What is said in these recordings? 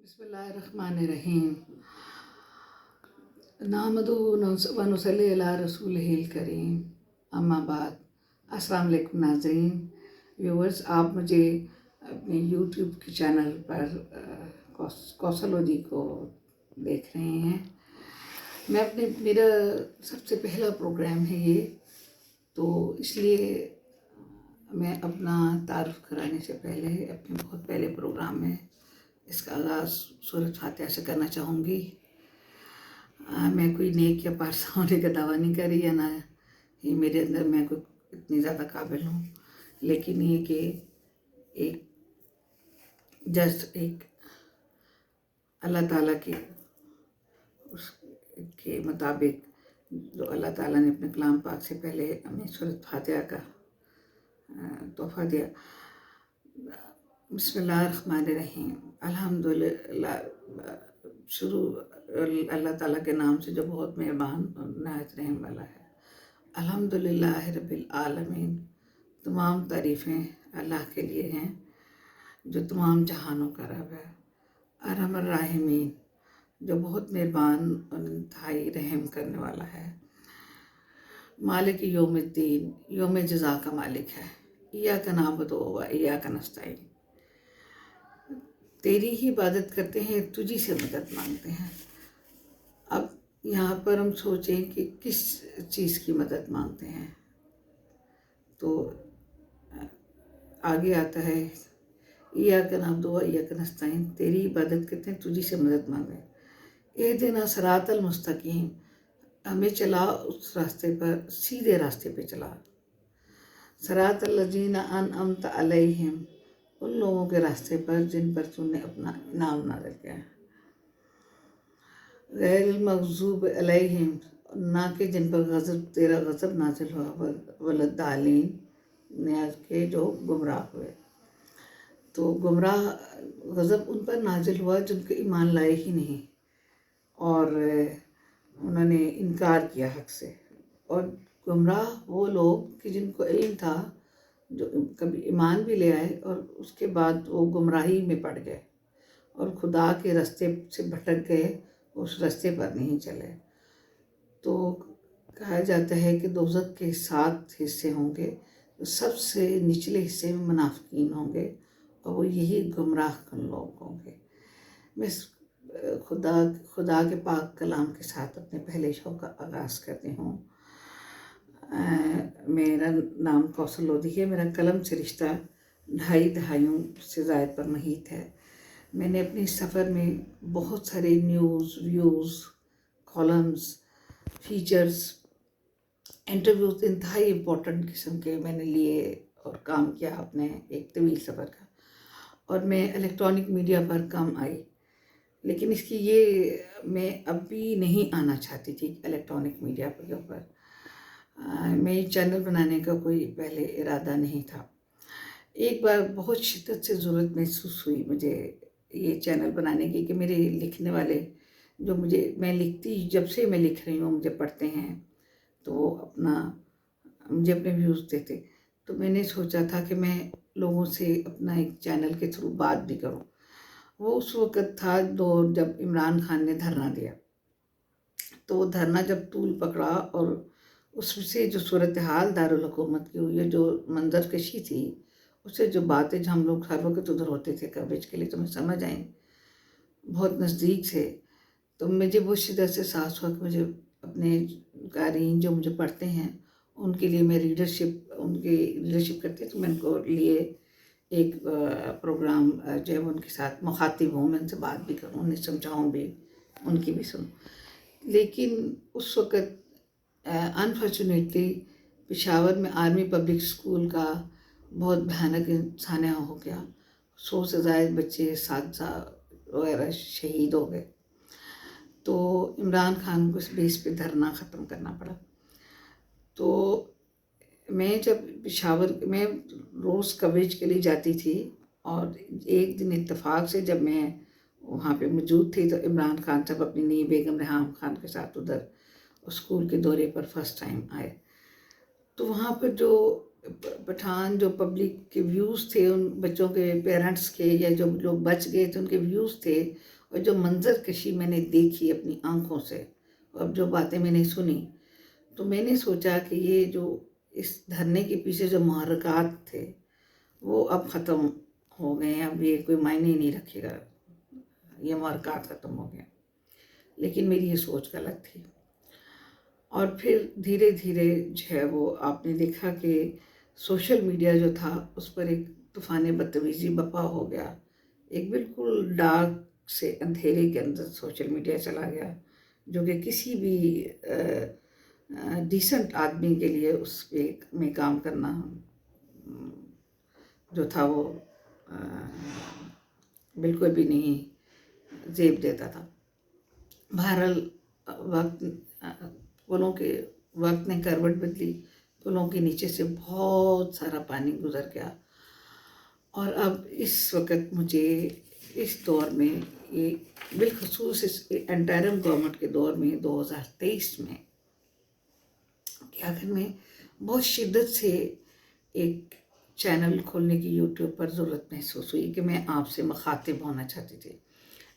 بسم اللہ الرحمن الرحیم نحمدہ و نصلی علی رسولہ الکریم اما بعد۔ السلام علیکم ناظرین، ویورز، آپ مجھے اپنے یوٹیوب کے چینل پر کوثر لودھی کو دیکھ رہے ہیں۔ میرا سب سے پہلا پروگرام ہے یہ، تو اس لیے میں اپنا تعارف کرانے سے پہلے اپنے بہت پہلے پروگرام میں اس کا آغاز سورۃ فاتحہ سے کرنا چاہوں گی۔ میں کوئی نیک یا پارسا ہونے کا دعویٰ نہیں کر رہی، یا نہ ہی میرے اندر میں کوئی اتنی زیادہ قابل ہوں، لیکن یہ کہ ایک اللہ تعالیٰ اس کے مطابق جو اللہ تعالیٰ نے اپنے کلام پاک سے پہلے ہمیں سورۃ فاتحہ کا تحفہ دیا۔ بسم اللہ الرحمن الرحیم، الحمدللہ، شروع اللہ تعالیٰ کے نام سے جو بہت مہربان اور نہایت رحم والا ہے۔ الحمدللہ رب العالمین، تمام تعریفیں اللہ کے لیے ہیں جو تمام جہانوں کا رب ہے۔ ارحم الراحمین، جو بہت مہربان اور انتہائی رحم کرنے والا ہے۔ مالک یوم الدین، یوم جزا کا مالک ہے۔ ایاک نعبد و ایاک نستعین، تیری ہی عبادت کرتے ہیں، تجھی سے مدد مانگتے ہیں۔ اب یہاں پر ہم سوچیں کہ کس چیز کی مدد مانگتے ہیں، تو آگے آتا ہے ایاک نعبد و ایاک نستعین، تیری عبادت کرتے ہیں، تجھی سے مدد مانگتے ہیں۔ اہدنا صراط المستقیم، ہمیں چلا اس راستے پر، سیدھے راستے پہ چلا۔ صراط الذین انعمت علیہم، ان لوگوں کے راستے پر جن پر تم نے اپنا انعام نازل کیا ہے۔ غیر المغضوب علیہم، نہ کہ جن پر تیرا غضب نازل ہوا، والضالین، نیاز کے جو گمراہ ہوئے۔ تو گمراہ غضب ان پر نازل ہوا جن کے ایمان لائے ہی نہیں، اور انہوں نے انکار کیا حق سے۔ اور گمراہ وہ لوگ کہ جن کو علم تھا، جو کبھی ایمان بھی لے آئے اور اس کے بعد وہ گمراہی میں پڑ گئے اور خدا کے راستے سے بھٹک گئے، اس راستے پر نہیں چلے۔ تو کہا جاتا ہے کہ دوزخ کے 7 حصے ہوں گے، سب سے نچلے حصے میں منافقین ہوں گے، اور وہ یہی گمراہ کن لوگ ہوں گے۔ میں خدا کے پاک کلام کے ساتھ اپنے پہلے شو کا آغاز کرتی ہوں۔ میرا نام کوثر لودھی ہے، میرا قلم سے رشتہ 2.5 دہائیوں سے زائد پر محیط ہے۔ میں نے اپنے سفر میں بہت سارے news, views, columns, features, interviews انتہائی امپورٹنٹ قسم کے میں نے لیے اور کام کیا اپنے ایک طویل سفر کا، اور میں الیکٹرانک میڈیا پر کم آئی، لیکن اس کی میں اب بھی نہیں آنا چاہتی تھی الیکٹرانک میڈیا کے اوپر۔ میں یہ چینل بنانے کا کوئی پہلے ارادہ نہیں تھا۔ ایک بار بہت شدت سے ضرورت محسوس ہوئی مجھے یہ چینل بنانے کی، کہ میرے لکھنے والے جو میں لکھتی، جب سے میں لکھ رہی ہوں، مجھے پڑھتے ہیں تو وہ مجھے اپنے ویوز دیتے، تو میں نے سوچا تھا کہ میں لوگوں سے اپنا ایک چینل کے تھرو بات بھی کروں۔ وہ اس وقت تھا دور جب عمران خان نے دھرنا دیا، تو وہ دھرنا جب طول پکڑا، اور اس سے جو صورتحال دارالحکومت کی ہوئی ہے، جو منظر کشی تھی، اس سے جو باتیں جو ہم لوگ ہر وقت ادھر ہوتے تھے کوریج کے لیے، تو میں سمجھ آئیں بہت نزدیک سے، تو مجھے بہت شدت سے احساس ہوا کہ مجھے اپنے قارئین جو مجھے پڑھتے ہیں ان کے لیے میں ان کی لیڈرشپ کرتی ہوں، تو میں ان کو لیے ایک پروگرام جو ہے ان کے ساتھ مخاطب ہوں، میں ان سے بات بھی کروں، انہیں سمجھاؤں بھی، ان کی بھی سنوں۔ لیکن اس وقت انفارچونیٹلی پشاور میں آرمی پبلک اسکول کا بہت بھیانک سانحہ ہو گیا، 100 سے زائد بچے، اساتذہ وغیرہ شہید ہو گئے، تو عمران خان کو اس بیس پہ دھرنا ختم کرنا پڑا۔ تو میں جب میں روز کوریج کے لیے جاتی تھی، اور ایک دن اتفاق سے جب میں وہاں پہ موجود تھی، تو عمران خان صاحب اپنی نئی بیگم ریحام خان کے ساتھ ادھر اسکول کے دورے پر فرسٹ ٹائم آئے، تو وہاں پر جو پٹھان جو پبلک کے ویوز تھے ان بچوں کے پیرنٹس کے یا جو لوگ بچ گئے تھے ان کے ویوز تھے، اور جو منظر کشی میں نے دیکھی اپنی آنکھوں سے اور جو باتیں میں نے سنی، تو میں نے سوچا کہ یہ جو اس دھرنے کے پیچھے جو محرکات تھے وہ اب ختم ہو گئے ہیں، اب یہ کوئی معنی نہیں رکھے گا، یہ محرکات ختم ہو گئے، لیکن میری یہ سوچ غلط تھی۔ اور پھر دھیرے دھیرے جو ہے وہ آپ نے دیکھا کہ سوشل میڈیا جو تھا اس پر ایک طوفان بدتمیزی بپا ہو گیا، ایک بالکل ڈارک سے اندھیرے کے اندر سوشل میڈیا چلا گیا، جو کہ کسی بھی ڈیسنٹ آدمی کے لیے اس پہ میں کام کرنا جو تھا وہ بالکل بھی نہیں زیب دیتا تھا۔ بہرحال وقت نے کروٹ بدلی، پلوں کے نیچے سے بہت سارا پانی گزر گیا، اور اب اس وقت مجھے اس دور میں، یہ بالخصوص اس انٹرم گورنمنٹ کے دور میں 2023 میں، کہ آخر میں بہت شدت سے ایک چینل کھولنے کی یوٹیوب پر ضرورت محسوس ہوئی کہ میں آپ سے مخاطب ہونا چاہتی تھی،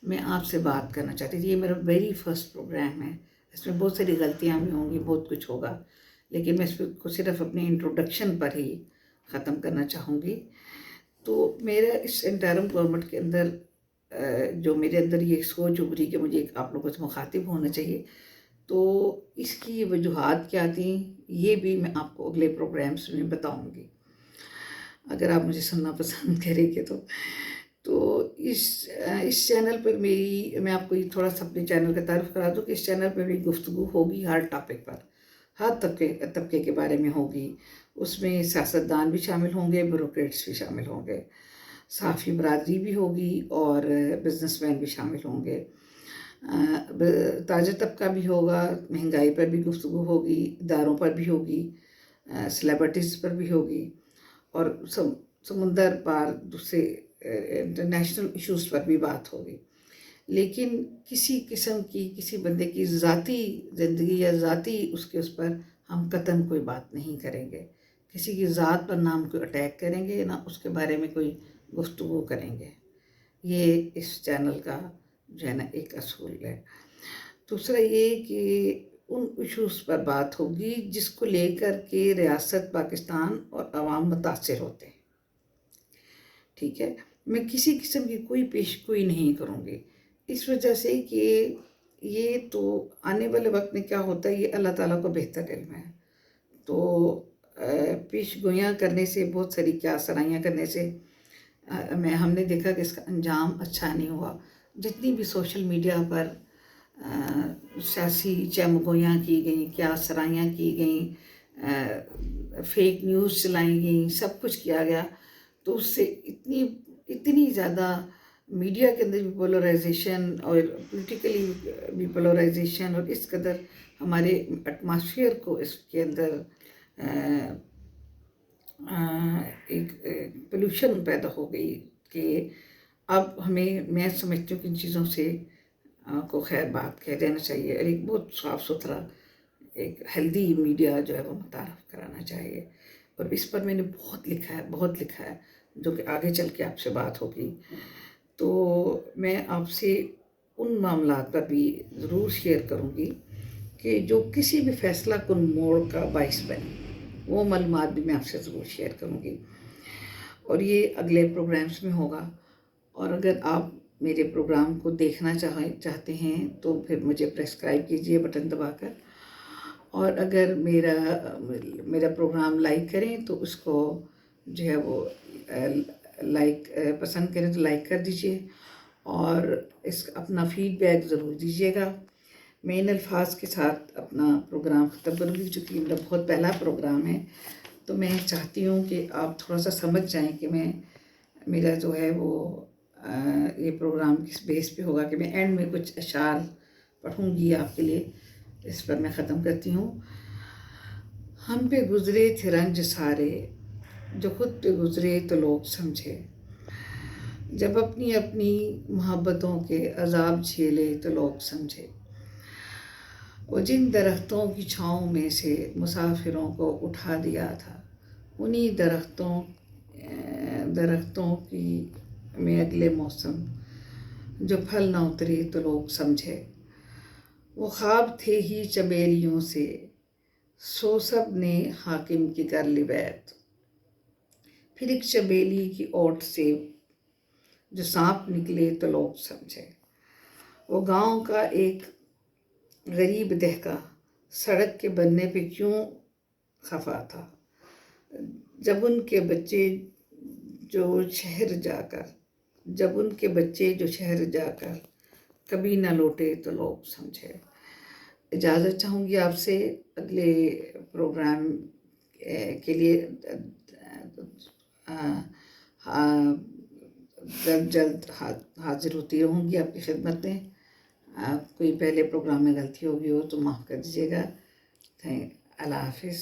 میں آپ سے بات کرنا چاہتی تھی۔ یہ میرا ویری فرسٹ پروگرام ہے، اس میں بہت ساری غلطیاں بھی ہوں گی، بہت کچھ ہوگا، لیکن میں اس کو صرف اپنے انٹروڈکشن پر ہی ختم کرنا چاہوں گی۔ تو میرا اس انٹرم گورنمنٹ کے اندر جو میرے اندر یہ سوچ ابھری کہ مجھے آپ لوگوں سے مخاطب ہونا چاہیے، تو اس کی وجوہات کیا تھیں یہ بھی میں آپ کو اگلے پروگرامز میں بتاؤں گی، اگر آپ مجھے سننا پسند کریں گے تو اس چینل پر میں آپ کو تھوڑا سا اپنے چینل کا تعارف کرا دوں کہ اس چینل پر میری گفتگو ہوگی ہر ٹاپک پر، ہر طبقے کے بارے میں ہوگی، اس میں سیاستدان بھی شامل ہوں گے، بیوروکریٹس بھی شامل ہوں گے، صحافی برادری بھی ہوگی، اور بزنس مین بھی شامل ہوں گے، تاجر طبقہ بھی ہوگا، مہنگائی پر بھی گفتگو ہوگی، اداروں پر بھی ہوگی، سیلیبریٹیز پر بھی ہوگی، اور سمندر پار دوسرے انٹرنیشنل ایشوز پر بھی بات ہوگی۔ لیکن کسی قسم کی کسی بندے کی ذاتی زندگی یا ذاتی اس پر ہم قطعاً کوئی بات نہیں کریں گے، کسی کی ذات پر نہ ہم کوئی اٹیک کریں گے، نہ اس کے بارے میں کوئی گفتگو کریں گے۔ یہ اس چینل کا جو ہے نا ایک اصول ہے۔ دوسرا یہ کہ ان ایشوز پر بات ہوگی جس کو لے کر کے ریاست پاکستان اور عوام متاثر ہوتے ہیں، ٹھیک ہے۔ میں کسی قسم کی کوئی پیش گوئی نہیں کروں گی، اس وجہ سے کہ یہ تو آنے والے وقت میں کیا ہوتا ہے یہ اللہ تعالیٰ کو بہتر علم ہے، تو پیش گوئیاں کرنے سے، بہت ساری کیا سرائیاں کرنے سے ہم نے دیکھا کہ اس کا انجام اچھا نہیں ہوا۔ جتنی بھی سوشل میڈیا پر سیاسی چمگویاں کی گئیں، کیا سرائیاں کی گئیں، فیک نیوز چلائی گئیں، سب کچھ کیا گیا، تو اس سے اتنی زیادہ میڈیا کے اندر بھی پولرائزیشن اور پولیٹیکلی بھی پولرائزیشن، اور اس قدر ہمارے ایٹماسفیئر کو اس کے اندر ایک پولوشن پیدا ہو گئی کہ اب میں سمجھتی ہوں کہ ان چیزوں سے کو خیر بات کہہ دینا چاہیے، اور ایک بہت صاف ستھرا ایک ہیلدی میڈیا جو ہے وہ متعارف کرانا چاہیے۔ اور اس پر میں نے بہت لکھا ہے جو کہ آگے چل کے آپ سے بات ہوگی، تو میں آپ سے ان معاملات پر بھی ضرور شیئر کروں گی کہ جو کسی بھی فیصلہ کن موڑ کا باعث بنے، وہ معلومات بھی میں آپ سے ضرور شیئر کروں گی، اور یہ اگلے پروگرامز میں ہوگا۔ اور اگر آپ میرے پروگرام کو دیکھنا چاہتے ہیں تو پھر مجھے پرسکرائب کیجئے بٹن دبا کر، اور اگر میرا پروگرام لائک کریں تو اس کو جو ہے وہ پسند کریں تو لائک کر دیجئے، اور اپنا فیڈ بیک ضرور دیجیے گا۔ میں ان الفاظ کے ساتھ اپنا پروگرام ختم کروں گی، چونکہ میرا بہت پہلا پروگرام ہے، تو میں چاہتی ہوں کہ آپ تھوڑا سا سمجھ جائیں کہ میرا جو ہے وہ یہ پروگرام کس بیس پہ ہوگا، کہ میں اینڈ میں کچھ اشعار پڑھوں گی آپ کے لیے۔ اس پر میں ختم کرتی ہوں۔ ہم پہ گزرے تھے رنج سارے، جو خود پہ گزرے تو لوگ سمجھے، جب اپنی اپنی محبتوں کے عذاب جھیلے تو لوگ سمجھے، وہ جن درختوں کی چھاؤں میں سے مسافروں کو اٹھا دیا تھا، انہی درختوں کی میں اگلے موسم جو پھل نہ اترے تو لوگ سمجھے، وہ خواب تھے ہی چمیلیوں سے، سو سب نے حاکم کی کر لی بیعت، پھر ایک چمیلی کی اوٹ سے جو سانپ نکلے تو لوگ سمجھے۔ وہ گاؤں کا ایک غریب دہقاں سڑک کے بننے پہ کیوں خفا تھا، جب ان کے بچے جو شہر جا کر کبھی نہ لوٹے تو لوگ سمجھے۔ اجازت چاہوں گی آپ سے، اگلے پروگرام کے لیے جلد حاضر ہوتی رہوں گی آپ کی خدمت میں۔ کوئی پہلے پروگرام میں غلطی ہوگی ہو تو معاف کر دیجیے گا۔ اللہ حافظ۔